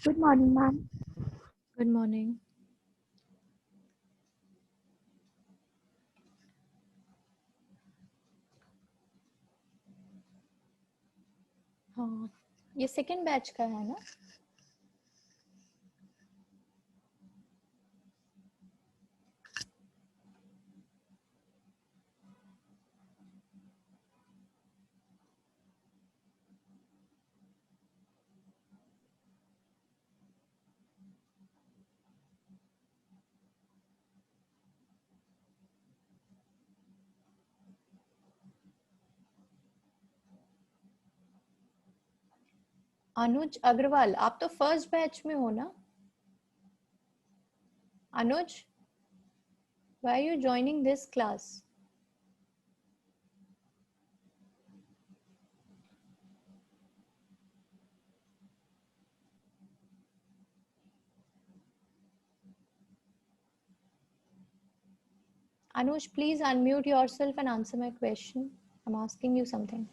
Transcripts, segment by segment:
Good morning, ma'am. Good morning. हाँ, ये second batch का है ना? अनुज अग्रवाल, आप तो फर्स्ट बैच में हो ना? अनुज, why are you joining this class? Anuj, please unmute yourself and answer my question. I'm asking you something.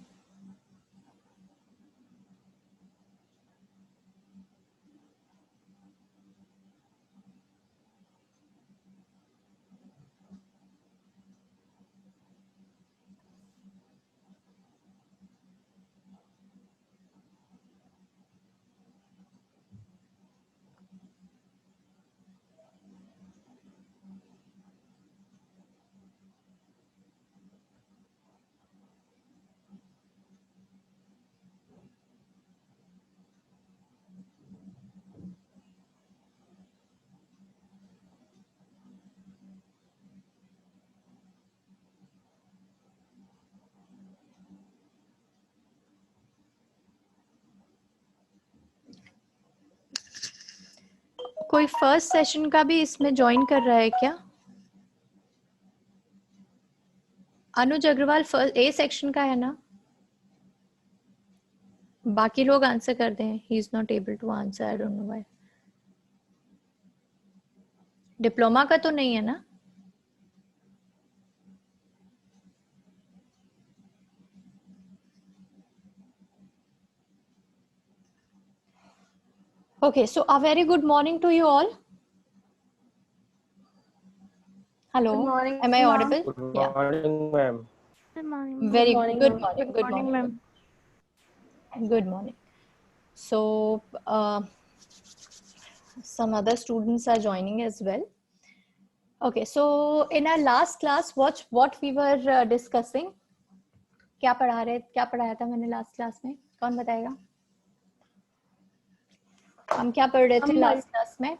कोई फर्स्ट सेशन का भी इसमें ज्वाइन कर रहा है क्या? Anuj Agrawal first A section का है ना? बाकी लोग आंसर कर दें. He is not able to answer, I don't know why. Diploma का तो नहीं है ना? Okay, so a very good morning to you all. Hello. Good morning, Am I ma'am. audible? Good Yeah. morning, ma'am. Good morning. Very morning, good ma'am. morning. Good Good morning, morning. ma'am. Good morning. So, some other students are joining as well. Okay, so in our last class, what we were discussing. क्या पढ़ाया था मैंने last class में? कौन बताएगा? हम क्या पढ़ रहे थे लास्ट क्लास में?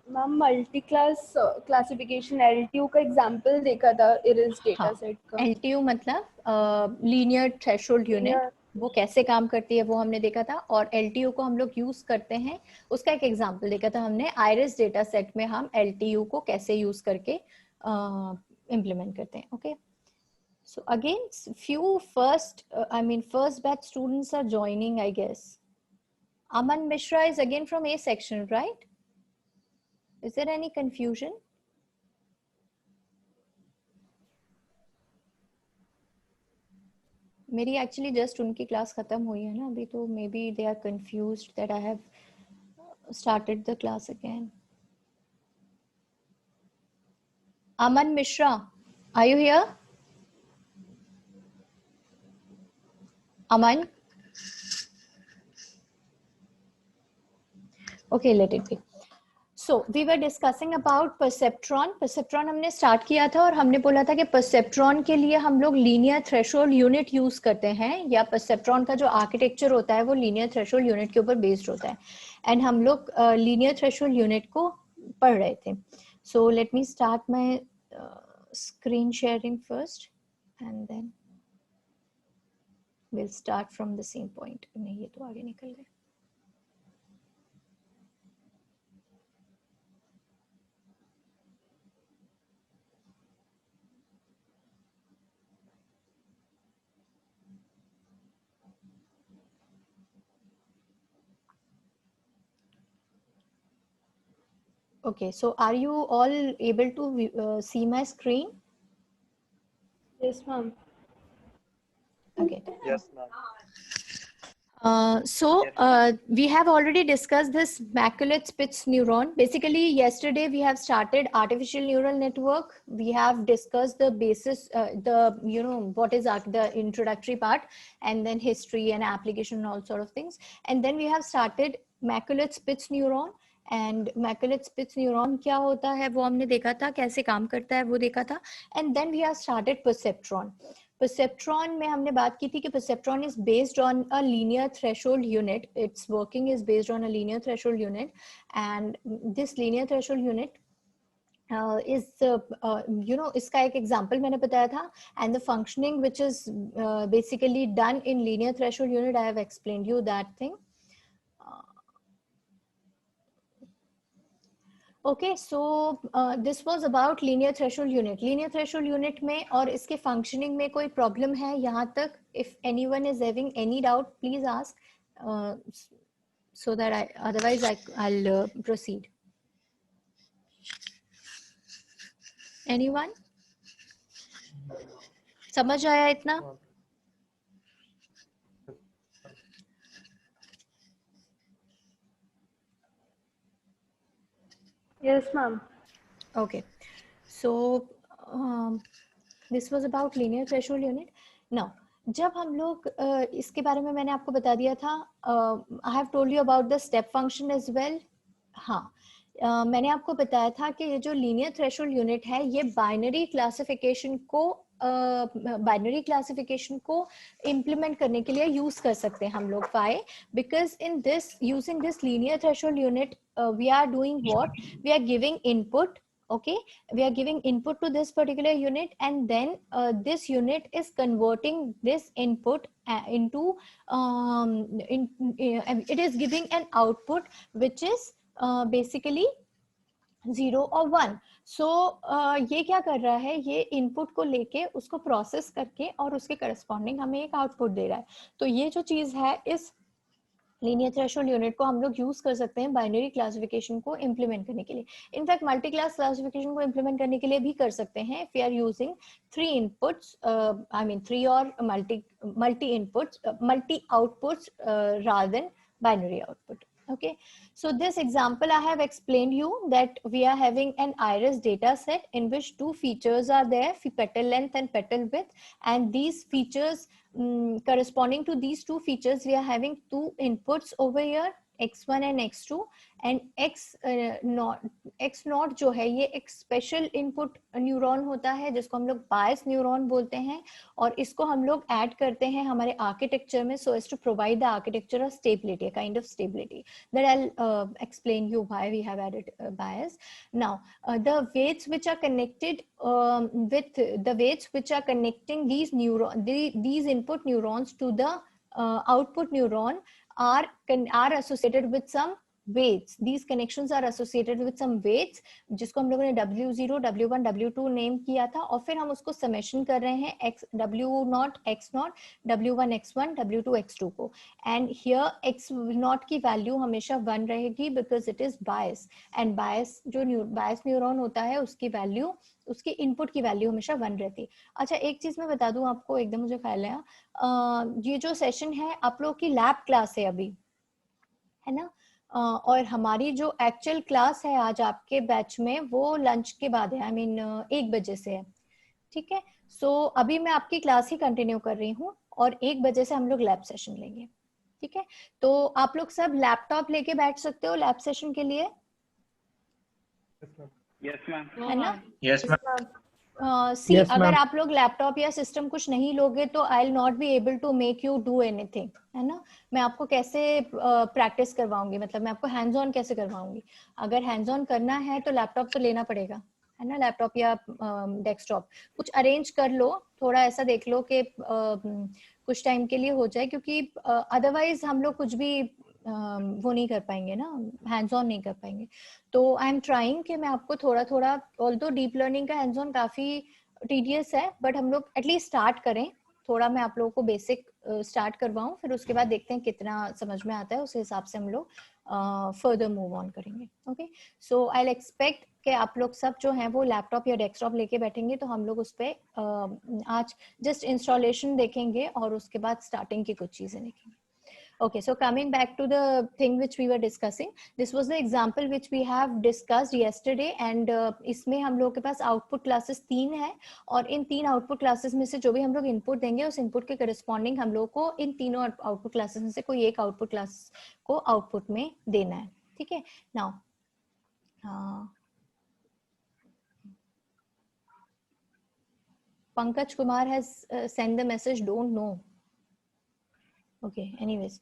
Ma'am multi class classification LTU का एग्जांपल देखा था इरेज डेटा सेट का. LTU मतलब लीनियर थ्रेशोल्ड यूनिट. वो कैसे काम करती है वो हमने देखा था. और LTU को हम लोग यूज करते हैं, उसका एक एग्जांपल देखा था हमने. आइरिस डेटा सेट में हम LTU को कैसे यूज करके इम्प्लीमेंट करते हैं. Okay, so again few first batch students are joining, I guess. Aman Mishra is again from A section, right? Is there any confusion? मेरी एक्चुअली जस्ट उनकी class खत्म हुई है ना अभी, तो maybe they are confused that I have started the class again. Aman Mishra, are you here? Aman? Okay, let it be. So we were discussing about perceptron. Perceptron हमने start किया था और हमने बोला था कि परसेप्ट्रॉन के लिए हम लोग लीनियर थ्रेशोल्ड यूनिट यूज करते हैं, या परसेप्ट्रॉन का जो आर्किटेक्चर होता है वो लीनियर थ्रेशोल्ड यूनिट के ऊपर बेस्ड होता है. एंड हम लोग लीनियर थ्रेशोल्ड यूनिट को पढ़ रहे थे. So let me start my screen sharing first and then will start from the same point. नहीं, ये तो आगे निकल गए. Okay, so are you all able to see my screen? Yes, ma'am. Okay. Yes, ma'am. We have already discussed this Maculate-Spitz neuron. Basically, yesterday we have started artificial neural network. We have discussed the basis, what is the introductory part, and then history and application and all sort of things. And then we have started Maculate-Spitz neuron. And Maculate-Spitz neuron क्या होता है वो हमने देखा था, कैसे काम करता है वो देखा था. And then we have started perceptron. Perceptron में हमने बात की थी कि perceptron is based on a linear threshold unit. Its working is based on a linear threshold unit, and this linear threshold unit is इसका एक example मैंने बताया था, and the functioning which is basically done in linear threshold unit, I have explained you that thing. Okay, so this was about linear threshold unit. Linear threshold unit में और इसके functioning में कोई problem है यहाँ तक? If anyone is having any doubt, please ask, so that otherwise I'll proceed. Anyone? समझ आया इतना? Yes, ma'am. Okay, so this was about linear threshold unit. Now, जब हम लोग इसके बारे में मैंने आपको बता दिया था, I have told you about the step function as well. हाँ, मैंने आपको बताया था कि ये जो linear threshold unit है, ये binary classification को implement करने के लिए use कर सकते हैं हम लोग. Why? Because in this, using this linear threshold unit, we are doing what? We are giving input. Okay, we are giving input to this particular unit, and then this unit is converting this input into it is giving an output which is basically 0 or 1. So ये क्या कर रहा है, ये input को लेके उसको process करके और उसके करस्पॉन्डिंग हमें एक आउटपुट दे रहा है. तो ये जो चीज है, इस लीनियर थ्रेशोल्ड यूनिट को हम लोग यूज कर सकते हैं बाइनरी क्लासिफिकेशन को इम्प्लीमेंट करने के लिए. इनफैक्ट मल्टी क्लास क्लासिफिकेशन को इम्प्लीमेंट करने के लिए भी कर सकते हैं if we are using 3 inputs, I mean 3 or multi inputs, multi outputs rather than binary output. Okay, so this example I have explained you that we are having an iris data set in which 2 features are there, petal length and petal width, and these features corresponding to these 2 features, we are having 2 inputs over here, x1 and x2, and x naught जो है ये एक special input neuron होता है जिसको हम लोग बायस neuron बोलते हैं, और इसको हम लोग ऐड करते हैं हमारे आर्किटेक्चर में so as to provide the architecture of stability, a kind of stability that I'll explain you why we have added bias. Now the weights which are connected with the weights which are connecting these these input neurons to the output neuron are associated with some weights. These connections are associated with some weights जिसको हम लोगों ने W0, W1, W2 name किया था, और फिर हम उसको समेशन कर रहे हैं W0, X0, W1, X1, W2, X2 को. And here X0 की वैल्यू हमेशा 1 रहेगी because it is bias, and bias जो bias न्यूरॉन होता है उसकी वैल्यू, उसके इनपुट की वैल्यू हमेशा 1 रहती. अच्छा, एक चीज मैं बता दूं आपको, एकदम मुझे ख्याल आया, ये जो सेशन है आप लोग की लैब क्लास है अभी, है ना, और हमारी जो एक्चुअल क्लास है आज आपके बैच में वो लंच के बाद है, आई मीन 1 बजे से है. ठीक है, सो अभी मैं आपकी क्लास ही कंटिन्यू कर रही हूँ और 1 बजे से हम लोग लैब सेशन लेंगे. ठीक है, तो आप लोग सब लैपटॉप लेके बैठ सकते हो लैब सेशन के लिए. Yes, ma'am. है ना? Yes, ma'am. सी अगर आप लोग लैपटॉप या सिस्टम कुछ नहीं लोगे तो I will not be able to make you do anything, है ना. मैं आपको कैसे प्रैक्टिस करवाऊंगी, मतलब मैं आपको हैंड्स ऑन कैसे करवाऊंगी. अगर हैंड्स ऑन करना है तो लैपटॉप तो लेना पड़ेगा, है ना, लैपटॉप या डेस्कटॉप कुछ अरेंज कर लो, थोड़ा ऐसा देख लो कि कुछ टाइम के लिए हो जाए, क्योंकि अदरवाइज हम लोग कुछ भी वो नहीं कर पाएंगे ना, हैंड्स ऑन नहीं कर पाएंगे. तो आई एम ट्राइंग कि मैं आपको थोड़ा थोड़ा, ऑल्दो डीप लर्निंग का हैंड्स ऑन काफी टीडियस है, बट हम लोग एटलीस्ट स्टार्ट करें थोड़ा. मैं आप लोगों को बेसिक स्टार्ट करवाऊं, फिर उसके बाद देखते हैं कितना समझ में आता है, उस हिसाब से हम लोग फर्दर मूव ऑन करेंगे. ओके, सो आई एक्सपेक्ट कि आप लोग सब जो हैं वो लैपटॉप या डेस्कटॉप लेके बैठेंगे, तो हम लोग उस पर आज जस्ट इंस्टॉलेशन देखेंगे और उसके बाद स्टार्टिंग की कुछ चीजें देखेंगे. Okay, so coming back to the thing which we were discussing, this was the example which we have discussed yesterday, and इसमें हम लोग के पास आउटपुट क्लासेस 3 है, और इन 3 आउटपुट क्लासेस में से जो भी हम लोग इनपुट देंगे उस इनपुट के करस्पॉन्डिंग हम लोग को इन तीनों आउटपुट क्लासेस में से कोई एक आउटपुट क्लास को आउटपुट में देना है. ठीक है. Now Pankaj Kumar has sent the message, don't know. Okay, anyways.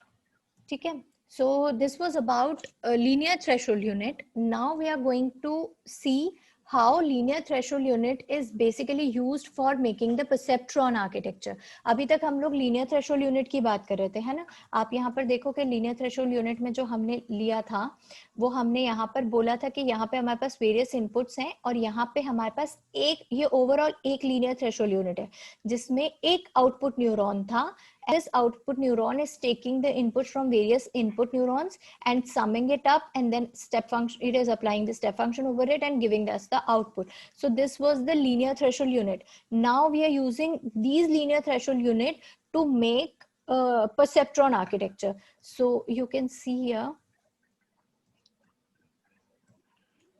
ठीक है. So this was about a linear threshold unit. Now we are going to see how linear threshold unit is basically used for making the perceptron architecture. अभी तक हम लोग linear threshold unit की बात कर रहे थे, है ना. आप यहाँ पर देखो कि linear threshold unit में जो हमने लिया था वो हमने यहाँ पर बोला था कि यहाँ पे हमारे पास various inputs हैं और यहाँ पे हमारे पास एक ये overall एक linear threshold unit है जिसमें एक output neuron था. This output neuron is taking the input from various input neurons and summing it up, and then step function, it is applying the step function over it and giving us the output. So this was the linear threshold unit. Now we are using these linear threshold unit to make perceptron architecture. So you can see here.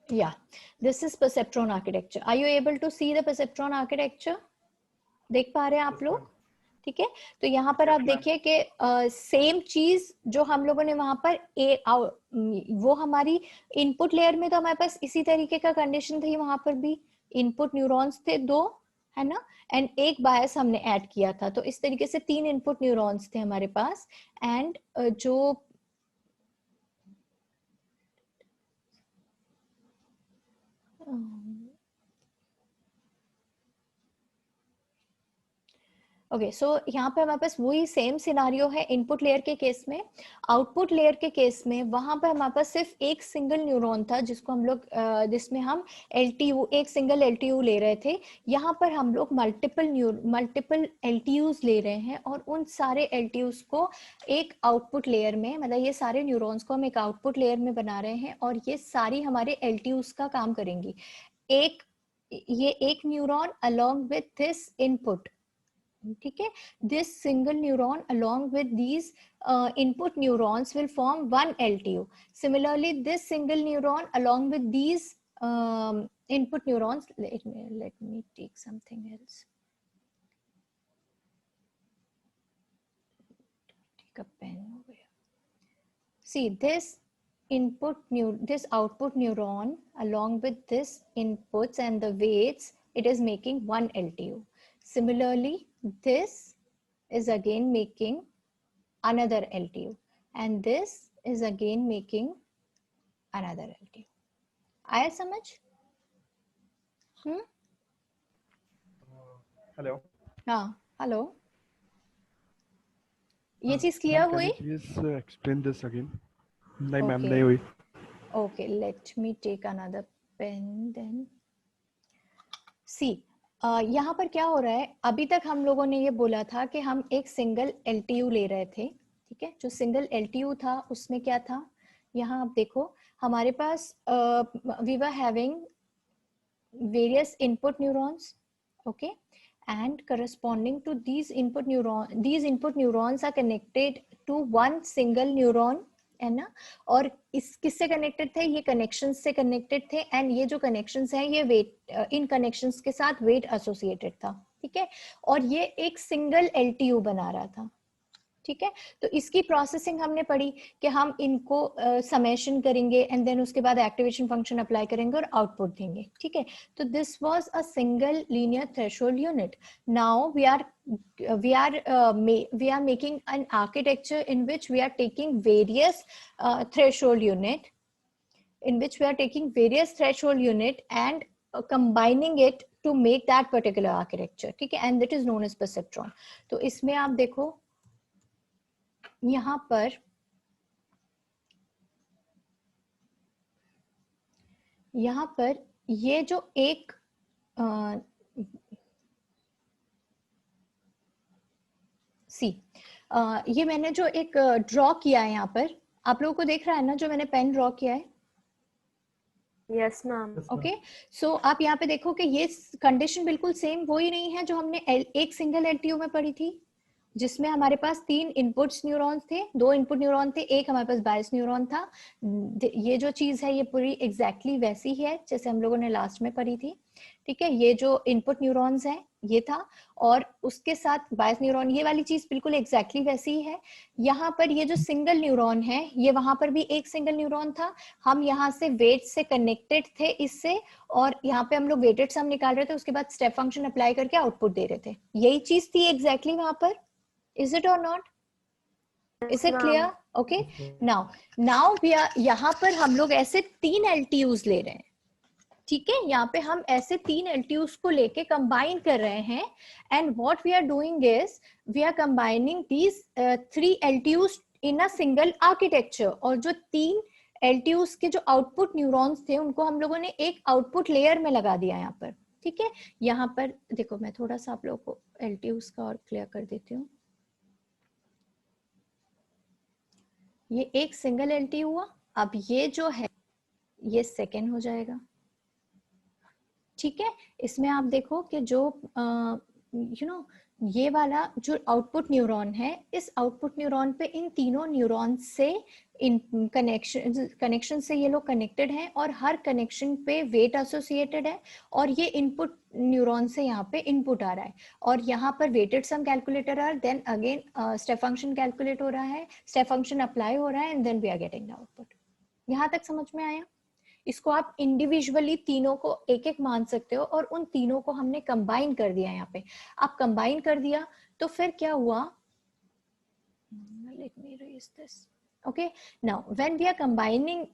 Yeah, this is perceptron architecture. Are you able to see the perceptron architecture? देख पा रहे हैं आप लोग? ठीक है. तो यहाँ पर आप देखिए कि सेम चीज जो हम लोगों ने वहां पर वो हमारी इनपुट लेयर में तो हमारे पास इसी तरीके का कंडीशन थी. वहां पर भी इनपुट न्यूरॉन्स थे 2, है ना, एंड एक बायस हमने ऐड किया था. तो इस तरीके से 3 इनपुट न्यूरॉन्स थे हमारे पास. एंड जो ओके, सो यहाँ पे हमारे पास वही सेम सिनारियो है इनपुट लेयर के केस में. आउटपुट लेयर के केस में वहां पर हमारे पास सिर्फ एक सिंगल न्यूरॉन था जिसको हम लोग जिसमें हम LTU, एक सिंगल LTU ले रहे थे. यहाँ पर हम लोग मल्टीपल LTUs ले रहे हैं और उन सारे LTUs को एक आउटपुट लेयर में, मतलब ये सारे न्यूरॉन्स को हम एक आउटपुट लेयर में बना रहे हैं और ये सारी हमारे LTUs का काम करेंगी. ये एक neuron along with this input. ठीक है. This single neuron along with these input neurons will form one LTU. Similarly, this single neuron along with these input neurons, let me take something else. Take a pen over here. See, this output neuron along with this inputs and the weights, it is making one LTU. Similarly, this is again making another LTU, and this is again making another LTU. आया समझ? Hello. हाँ, hello. ये चीज clear हुई? Please explain this again. नहीं ma'am, नहीं हुई. Okay, let me take another pen then. See, यहाँ पर क्या हो रहा है, अभी तक हम लोगों ने ये बोला था कि हम एक सिंगल LTU ले रहे थे. ठीक है. जो सिंगल LTU था उसमें क्या था, यहाँ आप देखो हमारे पास we were having various input neurons, okay, and corresponding to these input neurons are connected to one single neuron, है ना. और इस किससे कनेक्टेड थे, ये कनेक्शंस से कनेक्टेड थे. एंड ये जो कनेक्शंस हैं ये वेट, इन कनेक्शंस के साथ वेट एसोसिएटेड था. ठीक है. और ये एक सिंगल LTU बना रहा था. ठीक है. तो इसकी प्रोसेसिंग हमने पढ़ी कि हम इनको समेशन करेंगे एंड देन उसके बाद एक्टिवेशन फंक्शन अप्लाई करेंगे और आउटपुट देंगे. ठीक है. तो this was a single linear threshold unit. Now we are making an architecture in which we are taking various threshold unit and combining it to make that particular architecture. ठीक है. and that is known as perceptron. तो इसमें आप देखो यहाँ पर ये जो एक ये मैंने जो एक ड्रॉ किया है, यहाँ पर आप लोगों को देख रहा है ना जो मैंने पेन ड्रॉ किया है? Yes ma'am. ओके. सो आप यहाँ पे देखो कि ये कंडीशन बिल्कुल सेम वही नहीं है जो हमने एक सिंगल LTU में पढ़ी थी. जिसमें हमारे पास 3 इनपुट्स न्यूरॉन्स थे, 2 इनपुट न्यूरॉन थे, एक हमारे पास बायस न्यूरॉन था। ये जो चीज है ये पूरी एग्जैक्टली वैसी है जैसे हम लोगों ने लास्ट में पढ़ी थी, ठीक है। ये जो इनपुट न्यूरॉन्स है ये था, और उसके साथ बायस न्यूरॉन, ये वाली चीज बिल्कुल एग्जैक्टली वैसी ही है। यहाँ पर ये जो सिंगल न्यूरॉन है, ये वहां पर भी एक सिंगल न्यूरॉन था, हम यहाँ से वेट से कनेक्टेड थे इससे, और यहाँ पे हम लोग वेटेड सम निकाल रहे थे, उसके बाद स्टेप फंक्शन अप्लाई करके आउटपुट दे रहे थे। यही चीज थी एग्जैक्टली वहां पर। Is it or not? Is it clear? Okay. Now we are, यहाँ पर हम लोग ऐसे 3 LTUs ले रहे हैं, ठीक है। यहाँ पे हम ऐसे 3 LTUs को लेके कंबाइन कर रहे हैं, and what we are doing is we are combining these 3 LTUs in a single architecture। और जो 3 LTUs के जो आउटपुट न्यूरॉन्स थे उनको हम लोगों ने एक आउटपुट लेयर में लगा दिया यहाँ पर, ठीक है। यहाँ पर देखो, मैं थोड़ा सा आप लोगों को LTUs का और क्लियर कर देती हूँ। ये एक सिंगल LTU हुआ, अब ये जो है ये सेकेंड हो जाएगा, ठीक है। इसमें आप देखो कि जो ये वाला जो आउटपुट न्यूरॉन है, इस आउटपुट न्यूरॉन पे इन तीनों न्यूरॉन से इन कनेक्शन से ये लोग कनेक्टेड हैं, और हर कनेक्शन पे वेट एसोसिएटेड है, और ये इनपुट न्यूरॉन से यहाँ पे इनपुट आ रहा है, और यहाँ पर वेटेड सम कैलकुलेटर आ, then again step function calculate हो रहा है, स्टेप फंक्शन अप्लाई हो रहा है, and then we are getting the output. यहाँ तक समझ में आया? इसको आप इंडिविजुअली तीनों को एक एक मान सकते हो, और उन तीनों को हमने कंबाइन कर दिया। यहाँ पे आप कंबाइन कर दिया तो फिर क्या हुआ, let me erase this. Okay, now when we are combining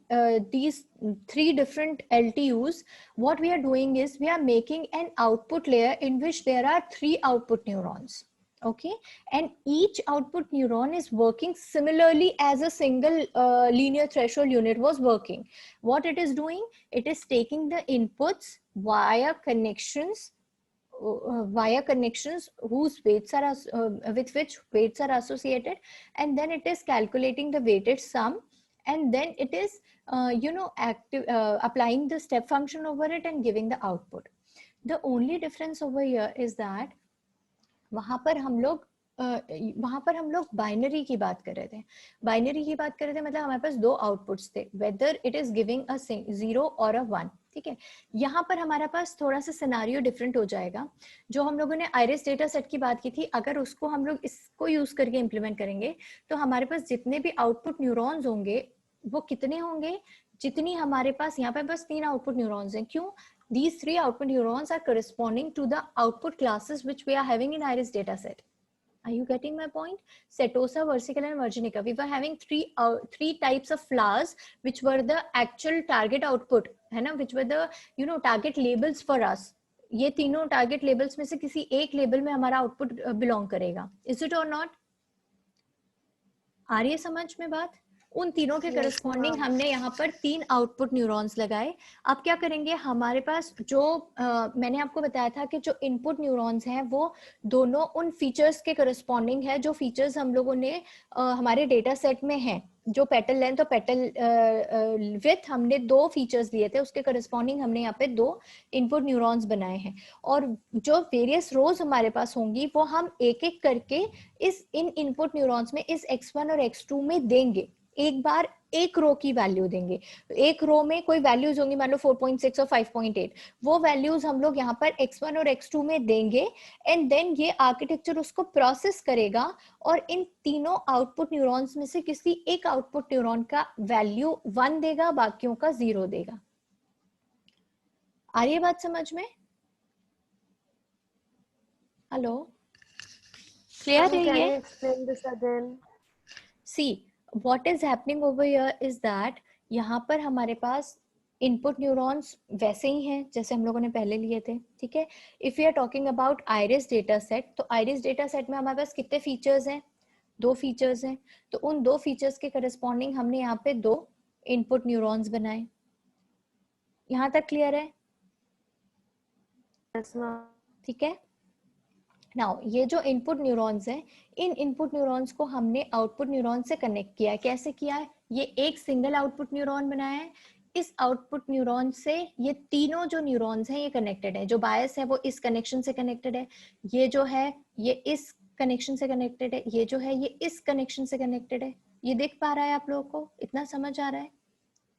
these 3 different LTUs, what we are doing is we are making an output layer in which there are 3 output neurons. Okay, and each output neuron is working similarly as a single linear threshold unit was working. What it is doing, it is taking the inputs via connections whose weights are with which weights are associated, and then it is calculating the weighted sum, and then it is applying the step function over it and giving the output. The only difference over here is that वहां पर हम लोग binary की बात कर रहे थे। Binary की बात कर रहे थे मतलब हमारे पास 2 आउटपुट्स थे, whether it is giving a 0 और अ 1, ठीक है। यहाँ पर हमारे पास थोड़ा सा सिनेरियो डिफरेंट हो जाएगा। जो हम लोगों ने आइरिस डेटा सेट की बात की थी, अगर उसको हम लोग इसको यूज करके इम्प्लीमेंट करेंगे तो हमारे पास जितने भी आउटपुट न्यूरॉन्स होंगे वो कितने होंगे, जितनी हमारे पास यहाँ पे बस 3 आउटपुट न्यूरॉन्स हैं। क्यों? These 3 output neurons are corresponding to the output classes which we are having in iris dataset. Are you getting my point? Setosa, versicolor and virginica. We were having 3 types of flowers which were the actual target output, है ना? Which were the target labels for us. ये तीनों target labels में से किसी एक label में हमारा output belong करेगा. Is it or not? आ रही है समझ में बात? उन तीनों के करस्पॉन्डिंग हमने यहाँ पर 3 आउटपुट न्यूरॉन्स लगाए। अब क्या करेंगे, हमारे पास जो मैंने आपको बताया था कि जो इनपुट न्यूरॉन्स हैं वो दोनों उन फीचर्स के करस्पॉन्डिंग है जो फीचर्स हम लोगों ने हमारे डेटा सेट में हैं। जो पेटल लेंथ और पेटल विड्थ हमने 2 फीचर्स लिए थे, उसके करस्पॉन्डिंग हमने यहाँ पे 2 इनपुट न्यूरॉन्स बनाए हैं, और जो वेरियस रोज हमारे पास होंगी वो हम एक एक करके इन इनपुट न्यूरॉन्स में इस x1 और x2 में देंगे। एक बार एक रो की वैल्यू देंगे, एक रो में कोई वैल्यूज होंगी, मान लो 4.6 और 5.8, वो वैल्यूज हम लोग यहाँ पर x1 और x2 में देंगे, एंड देन ये आर्किटेक्चर उसको प्रोसेस करेगा और इन तीनों आउटपुट न्यूरॉन्स में से किसी एक आउटपुट न्यूरॉन का वैल्यू 1 देगा, बाकियों का 0 देगा। आ रही है बात समझ में? हेलो, क्लियर है ये? सी what is happening over here is that यहाँ पर हमारे पास इनपुट न्यूरॉन्स वैसे ही हैं जैसे हम लोगों ने पहले लिए थे, ठीक है। If you are talking about iris data set, तो आइरिस डेटा सेट में हमारे पास कितने फीचर्स हैं? 2 फीचर्स हैं। तो उन 2 फीचर्स के करस्पॉन्डिंग हमने यहाँ पे 2 इनपुट न्यूरॉन्स बनाए। यहाँ तक क्लियर है? ठीक है। नाउ ये जो इनपुट न्यूरॉन्स हैं, इन इनपुट न्यूरॉन्स को हमने आउटपुट न्यूरॉन से कनेक्ट किया है। कैसे किया है? ये एक सिंगल आउटपुट न्यूरॉन बनाया है। इस आउटपुट न्यूरॉन से ये तीनों जो न्यूरॉन्स हैं ये कनेक्टेड है। जो बायस है वो इस कनेक्शन से कनेक्टेड है, ये जो है ये इस कनेक्शन से कनेक्टेड है, ये जो है ये इस कनेक्शन से कनेक्टेड है। ये देख पा रहा है आप लोगों को, इतना समझ आ रहा है?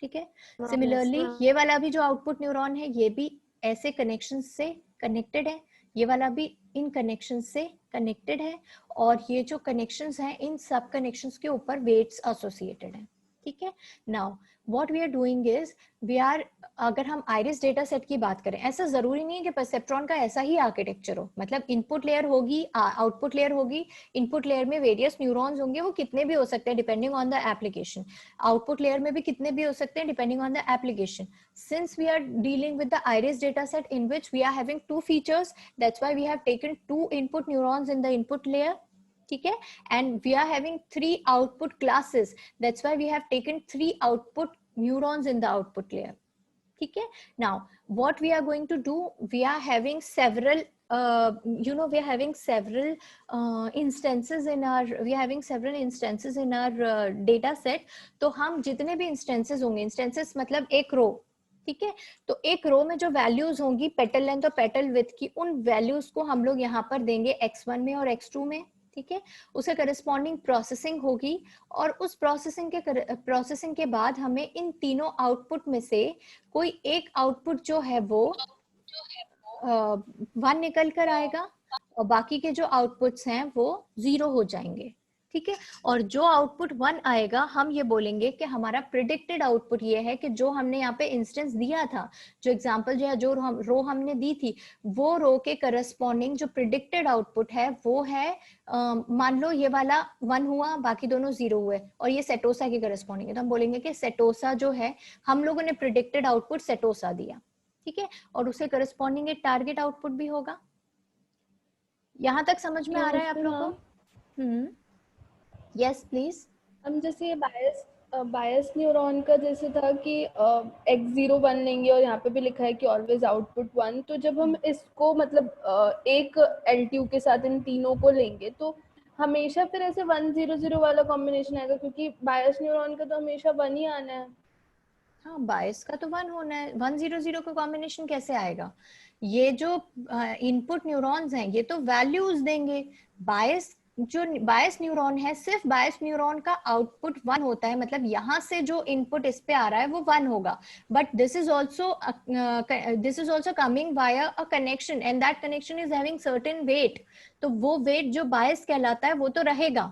ठीक है। सिमिलरली ये वाला भी जो आउटपुट न्यूरॉन है ये भी ऐसे कनेक्शन से कनेक्टेड है, ये वाला भी इन कनेक्शन से कनेक्टेड है, और ये जो कनेक्शंस हैं इन सब कनेक्शंस के ऊपर वेट्स एसोसिएटेड हैं। ठीक है। Now what we are doing is we are, अगर हम आइरिस डेटा सेट की बात करें, ऐसा जरूरी नहीं है कि परसेप्ट्रॉन का ऐसा ही आर्किटेक्चर हो, मतलब इनपुट लेयर होगी, आउटपुट लेयर होगी, इनपुट लेयर में वेरियस न्यूरॉन्स होंगे, वो कितने भी हो सकते हैं depending on the application, output layer में भी कितने भी हो सकते हैं depending on the application. Since we are dealing with the iris data set in which we are having two features, that's why we have taken two input neurons in the input layer. ठीक है. And we are having three output classes, that's why we have taken three output neurons in the output layer. ठीक है. Now what we are going to do, we are having several we are having several instances in our data set. तो हम जितने भी instances होंगे, instances मतलब एक रो, ठीक है, तो एक रो में जो वैल्यूज होंगी पेटल लेंथ और पेटल विड्थ की, उन वैल्यूज को हम लोग यहाँ पर देंगे x1 में और x2 में. ठीक है. उसे करस्पॉन्डिंग प्रोसेसिंग होगी, और उस प्रोसेसिंग के बाद हमें इन तीनों आउटपुट में से कोई एक आउटपुट जो है वो 1 निकल कर आएगा, और बाकी के जो आउटपुट्स हैं वो 0 हो जाएंगे. ठीक है. और जो आउटपुट 1 आएगा, हम ये बोलेंगे कि हमारा प्रिडिक्टेड आउटपुट ये है कि जो हमने यहाँ पे इंस्टेंस दिया था, जो एग्जांपल या जो रो हमने दी थी, वो रो के करस्पॉन्डिंग जो प्रिडिक्टेड आउटपुट है वो है, मान लो ये वाला 1 हुआ, बाकी दोनों 0 हुए, और ये सेटोसा के करस्पॉन्डिंग है, तो हम बोलेंगे कि सेटोसा जो है, हम लोगों ने प्रिडिक्टेड आउटपुट सेटोसा दिया. ठीक है. और उसके करस्पॉन्डिंग एक टारगेट आउटपुट भी होगा. यहां तक समझ में आ रहा है आप लोगों को? Yes please. हम जैसे बायस न्यूरॉन का जैसे था कि x01 लेंगे, और यहाँ पे भी लिखा है कि ऑलवेज आउटपुट 1. तो जब हम इसको मतलब एक LTU के साथ इन तीनों को लेंगे, तो हमेशा फिर ऐसे 100 वाला कॉम्बिनेशन आएगा, क्योंकि बायस न्यूरॉन का तो हमेशा 1 ही आना है. हाँ, बायस का तो 1 होना है. 100 का कॉम्बिनेशन कैसे आएगा? ये जो इनपुट न्यूरॉन्स हैं ये तो वैल्यूज देंगे. बायस जो बायस न्यूरॉन है, सिर्फ बायस न्यूरॉन का आउटपुट 1 होता है, मतलब यहाँ से जो इनपुट इस पे आ रहा है वो 1 होगा. But this is also coming via a connection, and that connection is having certain weight. तो वो वेट जो बायस कहलाता है वो तो रहेगा.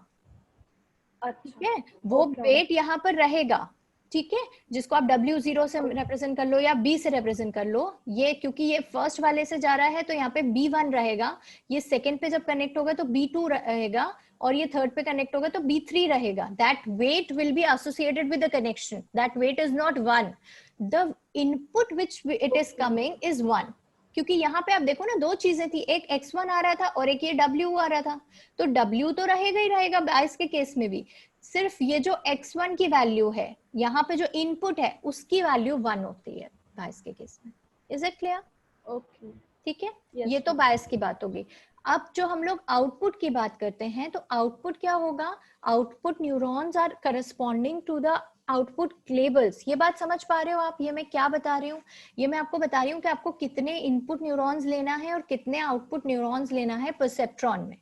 ठीक है. वो वेट यहाँ पर रहेगा. ठीक है. जिसको आप W0 से रिप्रेजेंट कर लो या B से रिप्रेजेंट कर लो. ये क्योंकि ये फर्स्ट वाले से जा रहा है तो यहाँ पे B1 रहेगा, ये सेकंड पे जब कनेक्ट होगा तो B2 रहेगा, और ये थर्ड पे कनेक्ट होगा तो B3 रहेगा. That weight will be associated with the connection. That weight is not 1. The input which it is coming is 1. क्योंकि यहाँ पे आप देखो ना, दो चीजें थी, एक x1 आ रहा था और एक ये W आ रहा था, तो W तो रहेगा ही रहेगा बायस के केस में भी. सिर्फ ये जो x1 की वैल्यू है, यहाँ पे जो इनपुट है उसकी वैल्यू 1 होती है बायस के केस में. Is it clear? ओके. ठीक है. Yes, ये तो बायस की बात होगी. अब जो हम लोग आउटपुट की बात करते हैं, तो आउटपुट क्या होगा? Output neurons are corresponding to the output labels. ये बात समझ पा रहे हो आप? ये मैं क्या बता रही हूँ? ये मैं आपको बता रही हूँ कि आपको कितने इनपुट न्यूरॉन्स लेना है और कितने आउटपुट न्यूरॉन्स लेना है परसेप्ट्रॉन में.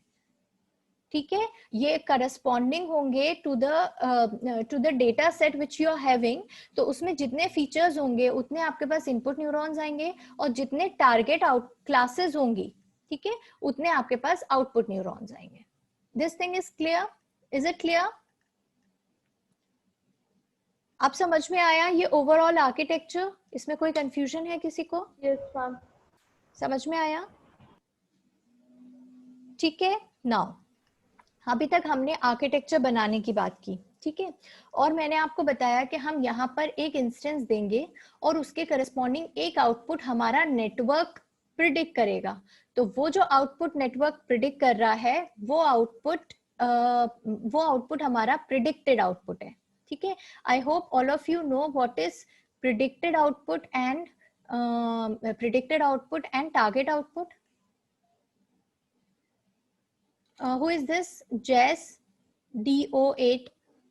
ठीक है. ये करस्पॉन्डिंग होंगे to the data set which you are having. तो उसमें जितने फीचर्स होंगे उतने आपके पास इनपुट न्यूरॉन्स आएंगे, और जितने टारगेट आउट क्लासेस होंगी, ठीक है, उतने आपके पास आउटपुट न्यूरॉन्स आएंगे. This thing is clear? Is it clear? आप समझ में आया ये ओवरऑल आर्किटेक्चर? इसमें कोई कंफ्यूजन है किसी को? Yes ma'am. समझ में आया? ठीक है. नाउ अभी तक हमने आर्किटेक्चर बनाने की बात की. ठीक है. और मैंने आपको बताया कि हम यहाँ पर एक इंस्टेंस देंगे और उसके करस्पॉन्डिंग एक आउटपुट हमारा नेटवर्क प्रिडिक्ट करेगा. तो वो जो आउटपुट नेटवर्क प्रिडिक्ट कर रहा है वो आउटपुट हमारा प्रिडिक्टेड आउटपुट है. ठीक है. I hope all of you know what is predicted output and target output. Who is this? Jess DO8,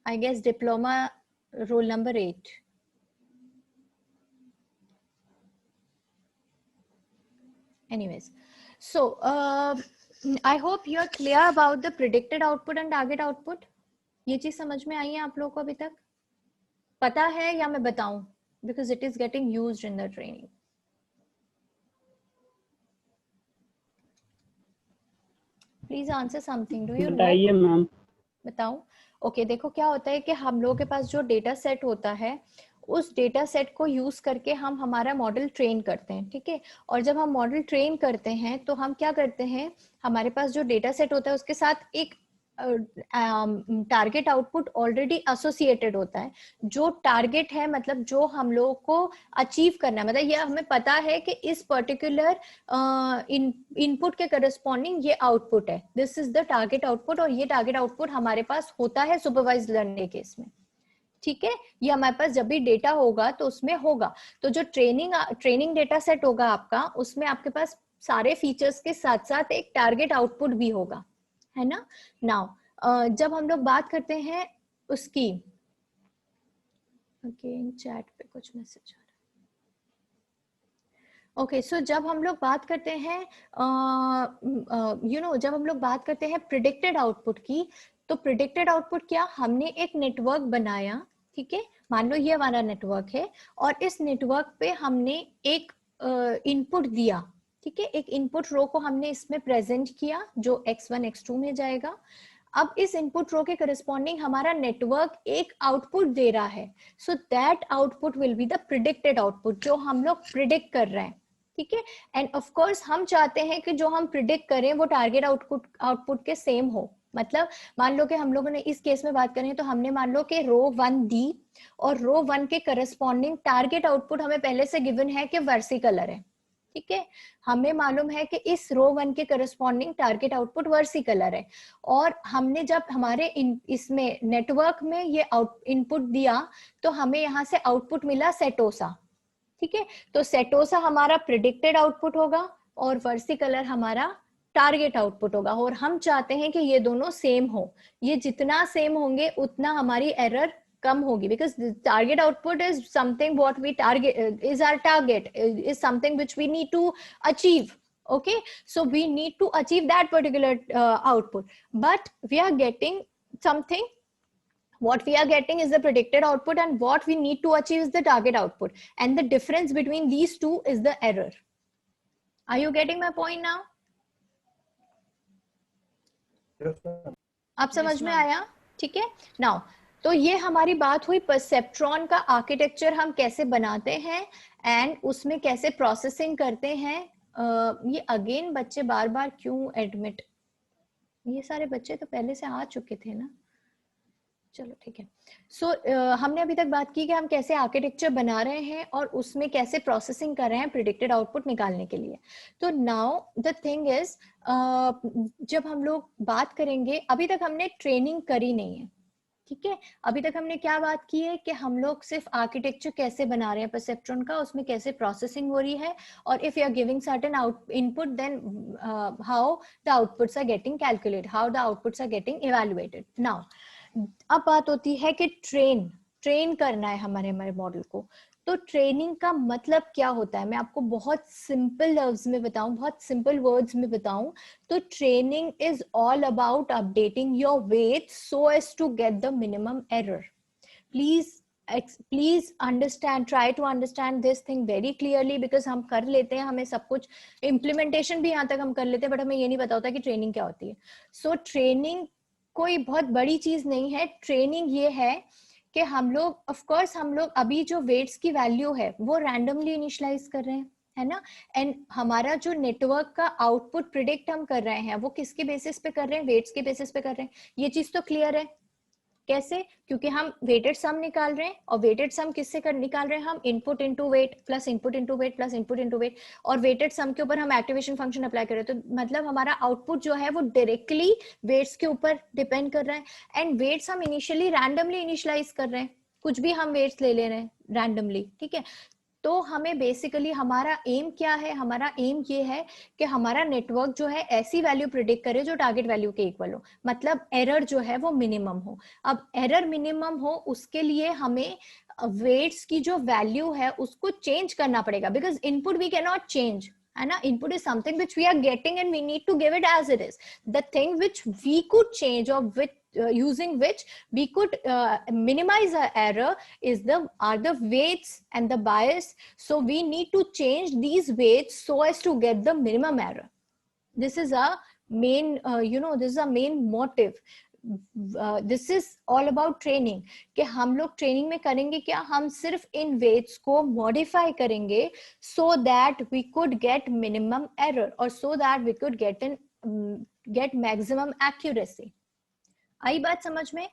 I guess diploma roll number 8. Anyways, so I hope you are clear about the predicted output and target output. ये चीज समझ में आई है आप लोगों को अभी तक? पता है या मैं बताऊं? Because it is getting used in the training. Please answer something. Do you know? बताइए मैम. बताऊं? ओके, देखो क्या होता है कि हम लोगों के पास जो डेटा सेट होता है उस डेटा सेट को यूज करके हम हमारा मॉडल ट्रेन करते हैं, ठीक है. और जब हम मॉडल ट्रेन करते हैं तो हम क्या करते हैं, हमारे पास जो डेटा सेट होता है उसके साथ एक टारगेट आउटपुट ऑलरेडी एसोसिएटेड होता है. जो टारगेट है मतलब जो हम लोगों को अचीव करना है, मतलब ये हमें पता है कि इस पर्टिकुलर इनपुट के करस्पॉन्डिंग ये आउटपुट है, this is the target output. और ये टारगेट आउटपुट हमारे पास होता है सुपरवाइज्ड लर्निंग केस में, ठीक है. ये हमारे पास जब भी डेटा होगा तो उसमें होगा. तो जो ट्रेनिंग डेटा सेट होगा आपका, उसमें आपके पास सारे फीचर्स के साथ साथ एक टारगेट आउटपुट भी होगा, है ना. नाउ जब हम लोग बात करते हैं उसकी, अगेन चैट पे कुछ मैसेज आ रहा है. ओके, सो जब हम लोग बात करते हैं जब हम लोग बात करते हैं प्रिडिक्टेड आउटपुट की, तो प्रिडिक्टेड आउटपुट क्या, हमने एक नेटवर्क बनाया, ठीक है. मान लो ये हमारा नेटवर्क है और इस नेटवर्क पे हमने एक इनपुट दिया, ठीक है. एक इनपुट रो को हमने इसमें प्रेजेंट किया जो x1 x2 में जाएगा. अब इस इनपुट रो के करस्पॉन्डिंग हमारा नेटवर्क एक आउटपुट दे रहा है. So that output will be the predicted output, जो हम लोग प्रिडिक्ट कर रहे हैं, ठीक है. एंड ऑफ कोर्स हम चाहते हैं कि जो हम प्रिडिक्ट करें वो टारगेट आउटपुट के सेम हो. मतलब मान लो कि हम लोगों ने इस केस में बात करें तो हमने मान लो कि रो 1 दी और रो 1 के करस्पॉन्डिंग टारगेट आउटपुट हमें पहले से गिवन है कि वर्सी कलर है, ठीक है. हमें मालूम है कि इस रो 1 के करस्पॉन्डिंग टारगेट आउटपुट वर्सी कलर है. और हमने जब हमारे इसमें नेटवर्क में ये इनपुट दिया तो हमें यहाँ से आउटपुट मिला सेटोसा, ठीक है. तो सेटोसा हमारा प्रिडिक्टेड आउटपुट होगा और वर्सी कलर हमारा टारगेट आउटपुट होगा. और हम चाहते हैं कि ये दोनों सेम हो. ये जितना सेम होंगे उतना हमारी एरर कम होगी, because the target output is something what we target, is our target, is something which we need to achieve. Okay, so we need to achieve that particular output, but we are getting something, what we are getting is the predicted output and what we need to achieve is the target output, and the difference between these two is the error. Are you getting my point now? Yes, ma'am. आप समझ में आया? ठीक है. Now तो ये हमारी बात हुई परसेप्ट्रॉन का आर्किटेक्चर हम कैसे बनाते हैं एंड उसमें कैसे प्रोसेसिंग करते हैं. ये अगेन बच्चे बार बार क्यों एडमिट, ये सारे बच्चे तो पहले से आ चुके थे ना. चलो ठीक है. सो हमने अभी तक बात की कि हम कैसे आर्किटेक्चर बना रहे हैं और उसमें कैसे प्रोसेसिंग कर रहे हैं प्रिडिक्टेड आउटपुट निकालने के लिए. तो नाउ द थिंग इज, जब हम लोग बात करेंगे, अभी तक हमने ट्रेनिंग करी नहीं है, ठीक है. अभी तक हमने क्या बात की है कि हम लोग सिर्फ आर्किटेक्चर कैसे बना रहे हैं परसेप्ट्रॉन का, उसमें कैसे प्रोसेसिंग हो रही है, और if you are giving certain input then how the outputs are getting calculated, how the outputs are getting evaluated. Now अब बात होती है कि ट्रेन करना है हमारे मॉडल को. तो ट्रेनिंग का मतलब क्या होता है, मैं आपको बहुत सिंपल लफ्ज में बताऊं, बहुत सिंपल वर्ड्स में बताऊं. तो training is all about updating your weight so as to get the minimum error. Please understand, try to understand this thing very clearly, because हम कर लेते हैं, हमें सब कुछ इम्प्लीमेंटेशन भी यहाँ तक हम कर लेते हैं, बट हमें ये नहीं पता होता कि ट्रेनिंग क्या होती है. सो ट्रेनिंग कोई बहुत बड़ी चीज नहीं है. ट्रेनिंग ये है कि हम लोग, ऑफ कोर्स हम लोग अभी जो वेट्स की वैल्यू है वो रैंडमली इनिशियलाइज कर रहे हैं, है ना. एंड हमारा जो नेटवर्क का आउटपुट प्रिडिक्ट हम कर रहे हैं वो किसके बेसिस पे कर रहे हैं, वेट्स के बेसिस पे कर रहे हैं. ये चीज तो क्लियर है. कैसे? क्योंकि हम वेटेड सम निकाल रहे हैं, और वेटेड सम किससे निकाल रहे हैं हम, input into weight plus input into weight plus input into wait, और वेटेड सम के ऊपर हम एक्टिवेशन फंक्शन अप्लाई कर रहे हैं. तो मतलब हमारा आउटपुट जो है वो डायरेक्टली वेट्स के ऊपर डिपेंड कर रहा है. एंड वेट्स हम इनिशियली रैंडमली इनिशियलाइज कर रहे हैं, कुछ भी हम वेट्स ले रहे हैं रैंडमली, ठीक है. तो हमें बेसिकली हमारा एम क्या है, हमारा एम ये है कि हमारा नेटवर्क जो है ऐसी वैल्यू प्रिडिक्ट करे जो टारगेट वैल्यू के इक्वल हो, मतलब एरर जो है वो मिनिमम हो. अब एरर मिनिमम हो उसके लिए हमें वेट्स की जो वैल्यू है उसको चेंज करना पड़ेगा, because input we can not change, है ना. Input is something which we are getting and we need to give it as it is. The thing which we could change or with using which we could minimize our error are the weights and the bias. So we need to change these weights so as to get the minimum error. This is a main this is a main motive. This is all about training कि हम लोग training में करेंगे क्या, हम सिर्फ इन weights को modify करेंगे so that we could get minimum error और so that we could get maximum accuracy. आई बात समझ में?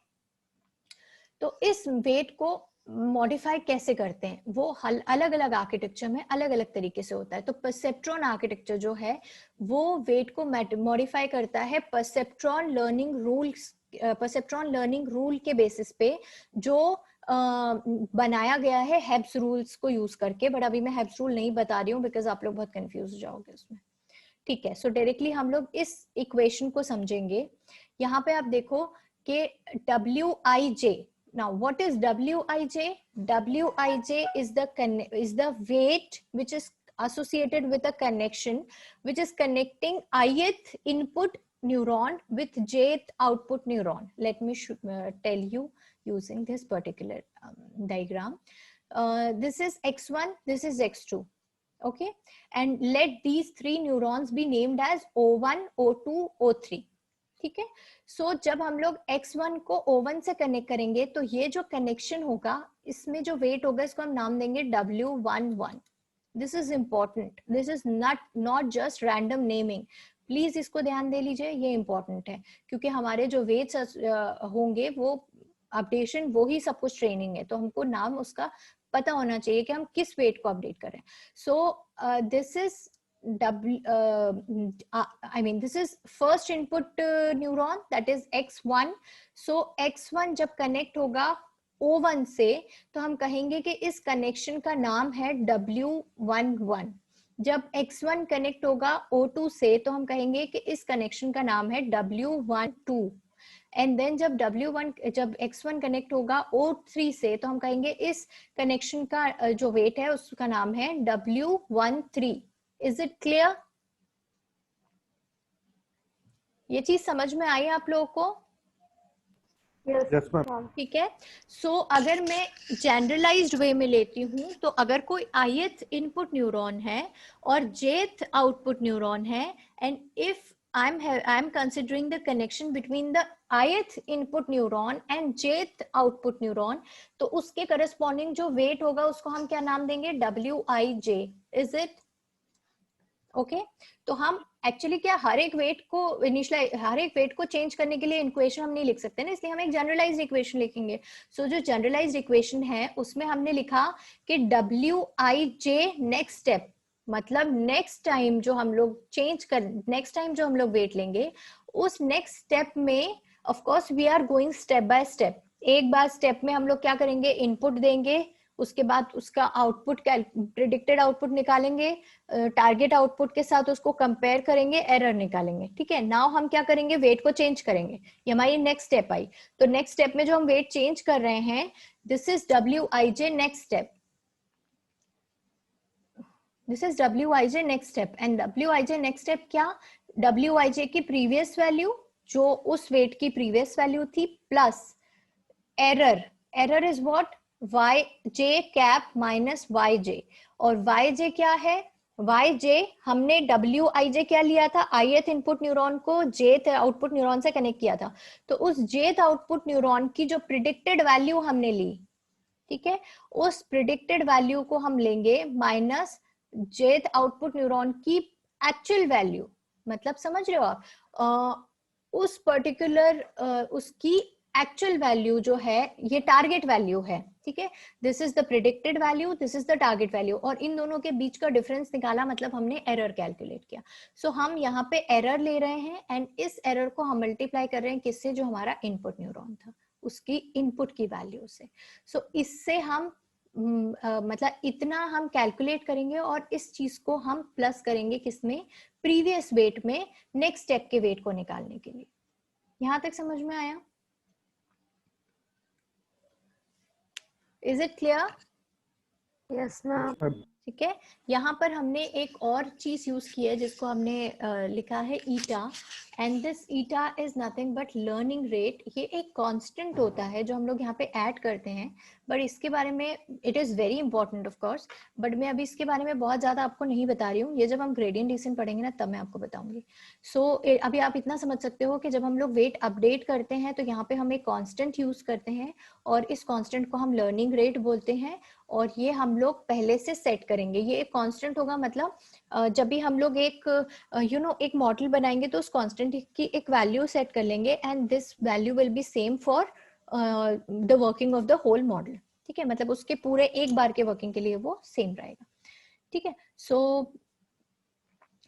तो इस वेट को मॉडिफाई कैसे करते हैं वो अलग अलग आर्किटेक्चर में अलग अलग तरीके से होता है. तो परसेप्ट्रॉन आर्किटेक्चर जो है वो वेट को मॉडिफाई करता है परसेप्ट्रॉन लर्निंग रूल के बेसिस पे जो बनाया गया है हेब्स रूल्स को यूज करके. बट अभी मैं हेब्स रूल नहीं बता रही हूँ बिकॉज आप लोग बहुत कंफ्यूज हो जाओगे उसमें. ठीक है, सो डायरेक्टली हम लोग इस इक्वेशन को समझेंगे. यहाँ पे आप देखो कि Wij. Now, what is Wij? Wij is the weight which is associated with a connection which is connecting ith input neuron with jth output neuron. Let me tell you using this particular diagram. This is x1, this is x2. Okay, and let these three neurons be named as O1, O2, O3. ठीक है. सो जब हम लोग x1 को O1 से connect करेंगे तो ये जो कनेक्शन होगा इसमें जो वेट होगा इसको हम नाम देंगे W11. This is important, this is not just random naming. Please इसको ध्यान दे लीजिए, ये इंपॉर्टेंट है क्योंकि हमारे जो वेट्स होंगे वो अपडेशन वो ही सब कुछ ट्रेनिंग है, तो हमको नाम उसका पता होना चाहिए कि हम किस वेट को अपडेट करें. So this is this is first input neuron, that is x1. So x1 जब कनेक्ट होगा O1 से तो हम कहेंगे कि इस कनेक्शन का नाम है W11. जब x1 कनेक्ट होगा O2 से तो हम कहेंगे कि इस कनेक्शन का नाम है W12. एंड देन जब x1 कनेक्ट होगा O3 से तो हम कहेंगे इस कनेक्शन का जो वेट है उसका नाम है W13. Is it clear? ये चीज समझ में आई आप लोगों को? Yes, ma'am. ठीक है. सो अगर मैं जनरलाइज्ड वे में लेती हूँ तो अगर कोई ith इनपुट न्यूरॉन है और jth आउटपुट न्यूरॉन है and if I am considering the connection between the ith input neuron and jth output neuron, तो उसके corresponding जो weight होगा उसको हम क्या नाम देंगे? Wij. Is it? ओके तो हम एक्चुअली क्या हर एक वेट को चेंज करने के लिए इक्वेशन हम नहीं लिख सकते ना, इसलिए हम एक जनरलाइज्ड इक्वेशन लिखेंगे. सो जो जनरलाइज्ड इक्वेशन है उसमें हमने लिखा कि Wij नेक्स्ट स्टेप, मतलब नेक्स्ट टाइम जो हम लोग वेट लेंगे उस नेक्स्ट स्टेप में of course we are going step by step. एक बार स्टेप में हम लोग क्या करेंगे? इनपुट देंगे, उसके बाद उसका आउटपुट प्रिडिक्टेड आउटपुट निकालेंगे, टारगेट आउटपुट के साथ उसको कंपेयर करेंगे, एरर निकालेंगे. ठीक है. नाउ हम क्या करेंगे? वेट को चेंज करेंगे. ये हमारी नेक्स्ट स्टेप आई. तो नेक्स्ट स्टेप में जो हम वेट चेंज कर रहे हैं this is Wij next step. This is Wij next step. And Wij next step क्या? Wij की प्रीवियस वैल्यू जो उस वेट की प्रीवियस वैल्यू थी plus error is what? Yj cap minus Yj. और Yj क्या है? Yj हमने Wij क्या लिया था? ith इनपुट न्यूरॉन को jth आउटपुट न्यूरॉन से कनेक्ट किया था, तो उस jth आउटपुट न्यूरॉन की जो प्रिडिक्टेड वैल्यू हमने ली, ठीक है, उस प्रिडिक्टेड वैल्यू को हम लेंगे माइनस jth आउटपुट न्यूरॉन की एक्चुअल वैल्यू. मतलब समझ रहे हो आप? उस पर्टिकुलर उसकी एक्चुअल वैल्यू जो है ये टारगेट वैल्यू है. ठीक है. This is the predicted value, this is the target value, और इन दोनों के बीच का डिफरेंस निकाला, मतलब हमने एरर कैलकुलेट किया. सो हम यहाँ पे एरर ले रहे हैं एंड इस एरर को हम मल्टीप्लाई कर रहे हैं किससे? जो हमारा इनपुट न्यूरॉन था उसकी इनपुट की वैल्यू से. सो इससे हम मतलब इतना हम कैलकुलेट करेंगे और इस चीज को हम प्लस करेंगे किसमें? प्रीवियस वेट में नेक्स्ट स्टेप के वेट को निकालने के लिए. यहां तक समझ में आया? Is it clear? Yes, ma'am. ठीक है, यहाँ पर हमने एक और चीज यूज की है जिसको हमने लिखा है eta, and this eta is nothing but learning rate. ये एक कांस्टेंट होता है जो हम लोग यहाँ पे ऐड करते हैं, बट इसके बारे में it is very important of course, but मैं अभी इसके बारे में बहुत ज्यादा आपको नहीं बता रही हूँ। ये जब हम ग्रेडियंट डिसेंट पढ़ेंगे ना तब मैं आपको बताऊंगी। सो अभी आप इतना समझ सकते हो कि जब हम लोग वेट अपडेट करते हैं तो यहाँ पे हम एक कॉन्स्टेंट यूज करते हैं, और इस कॉन्स्टेंट को हम लर्निंग रेट बोलते हैं, और ये हम लोग पहले से सेट करेंगे। ये एक कांस्टेंट होगा, मतलब जब भी हम लोग एक एक मॉडल बनाएंगे तो उस कांस्टेंट की एक वैल्यू सेट कर लेंगे, and this value will be same for the working of the whole model. ठीक है, मतलब उसके पूरे एक बार के वर्किंग के लिए वो सेम रहेगा। ठीक है, so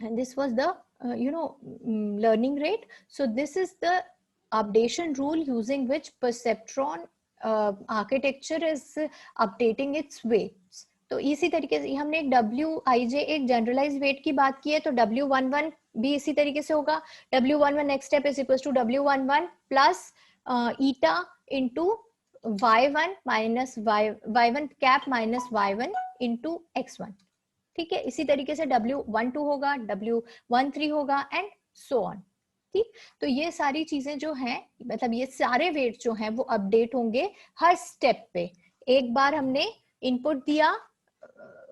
this was the learning rate. So this is the updation rule using which perceptron architecture is updating its weights. तो इसी तरीके से हमने एक WIJ एक जनरलाइज वेट की बात की है, तो W11 भी इसी तरीके से होगा। W11 next step is equal to W11 plus eta into Y1 minus Y1 cap minus Y1 into X1। ठीक है, इसी तरीके से W12 होगा, W13 होगा, एंड सो ऑन। ठीक, तो ये सारी चीजें जो हैं, मतलब ये सारे वेट जो हैं वो अपडेट होंगे हर स्टेप पे। एक बार हमने इनपुट दिया,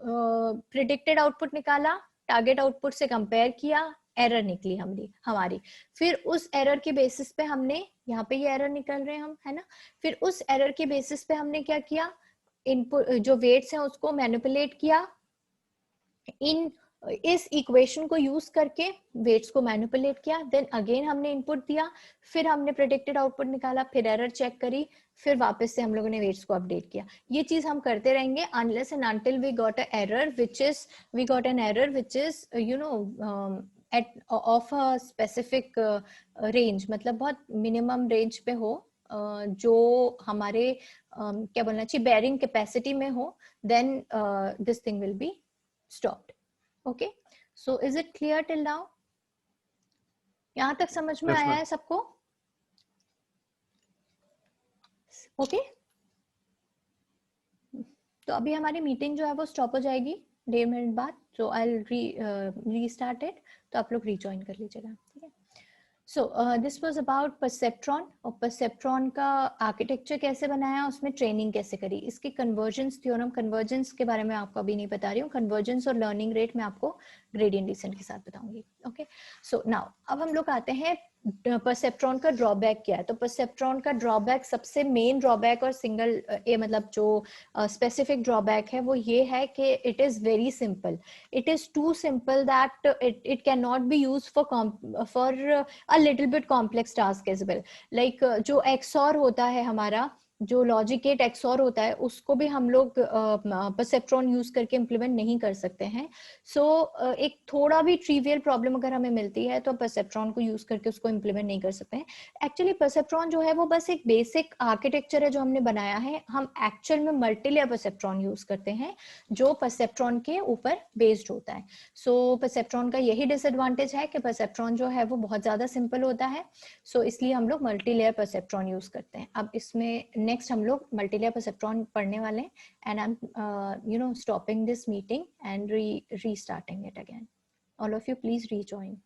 प्रिडिक्टेड आउटपुट निकाला, टारगेट आउटपुट से कंपेयर किया, एरर निकली हमारी, फिर उस एरर के बेसिस पे हमने, यहाँ पे ये एरर निकल रहे हैं हम, है ना, फिर उस एरर के बेसिस पे हमने क्या किया, इनपुट जो वेट्स हैं उसको मैनिपुलेट किया, इस इक्वेशन को यूज करके वेट्स को मैनिपुलेट किया, देन अगेन हमने इनपुट दिया, फिर हमने प्रेडिक्टेड आउटपुट निकाला, फिर एरर चेक करी, फिर वापस से हम लोगों ने वेट्स को अपडेट किया। ये चीज हम करते रहेंगे unless and until we got an error which is at of a specific range, मतलब बहुत मिनिमम रेंज पे हो, जो हमारे क्या बोलना चाहिए, बेयरिंग कैपेसिटी में हो, then this thing will be stopped. Okay, so is it clear till now? यहाँ तक समझ में आया है सबको? Okay, तो अभी हमारी मीटिंग जो है वो स्टॉप हो जाएगी 1.5 मिनट बाद, so I'll restart it, तो आप लोग rejoin कर लीजिएगा। ठीक है, so this was about perceptron, और परसेप्ट्रॉन का आर्किटेक्चर कैसे बनाया, उसमें ट्रेनिंग कैसे करी, इसके कन्वर्जेंस थ्योरम, कन्वर्जेंस के बारे में आपको अभी नहीं बता रही हूँ, कन्वर्जेंस और लर्निंग रेट में आपको ग्रेडियंट डिसेंट के साथ बताऊंगी। ओके, सो नाउ अब हम लोग आते हैं परसेप्ट्रॉन का ड्रॉबैक क्या है। तो परसेप्ट्रॉन का ड्रॉबैक, सबसे मेन ड्रॉबैक और सिंगल मतलब जो स्पेसिफिक ड्रॉबैक है वो ये है कि it is very simple, it is too simple that it can not be use for a little bit complex task as well. Like जो एक्सऑर होता है हमारा, जो लॉजिक गेट एक्सऑर होता है, उसको भी हम लोग परसेप्ट्रॉन यूज करके इम्प्लीमेंट नहीं कर सकते हैं। सो एक थोड़ा भी ट्रिवियल प्रॉब्लम अगर हमें मिलती है तो परसेप्ट्रॉन को यूज करके उसको इम्प्लीमेंट नहीं कर सकते हैं। एक्चुअली परसेप्ट्रॉन जो है वो बस एक बेसिक आर्किटेक्चर है जो हमने बनाया है, हम एक्चुअल में मल्टीलेयर परसेप्ट्रॉन यूज करते हैं जो परसेप्ट्रॉन के ऊपर बेस्ड होता है। सो परसेप्ट्रॉन का यही डिसएडवांटेज है कि परसेप्ट्रॉन जो है वो बहुत ज्यादा सिंपल होता है, सो इसलिए हम लोग मल्टीलेयर परसेप्ट्रॉन यूज करते हैं। अब इसमें नेक्स्ट हम लोग मल्टीलेयर परसेप्ट्रॉन पढ़ने वाले हैं, and I am stopping this meeting and restarting it again. All of you please rejoin.